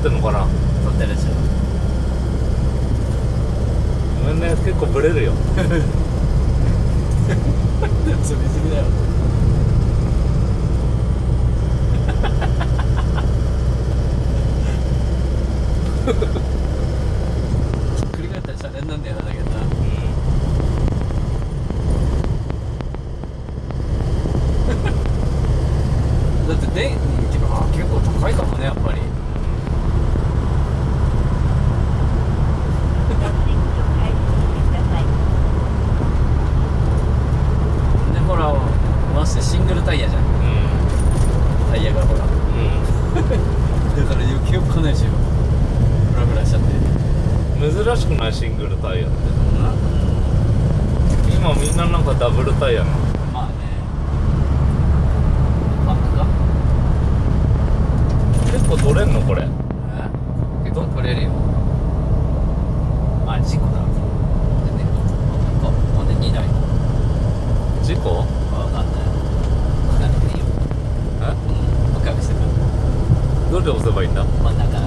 ってんのかな。撮ってるでしょ。ごめんね、結構ブレるよ。釣りすぎだよ。ひっくり返ったらシャレになんだよな、だけどな。だって結構高いかもね、やっぱり。でほらましてシングルタイヤじゃん、タイヤがほらだから余計おっかないでしょ、フラフラしちゃって。珍しくないシングルタイヤって。今みんななんかダブルタイヤなの。まあね、パックか。結構取れんのこれ。結構取れるよ。あ、事故だ。ほんで2台。事故？わかんない。なくていいよ。え？バカしてた。どれで押せばいいんだ？真ん中。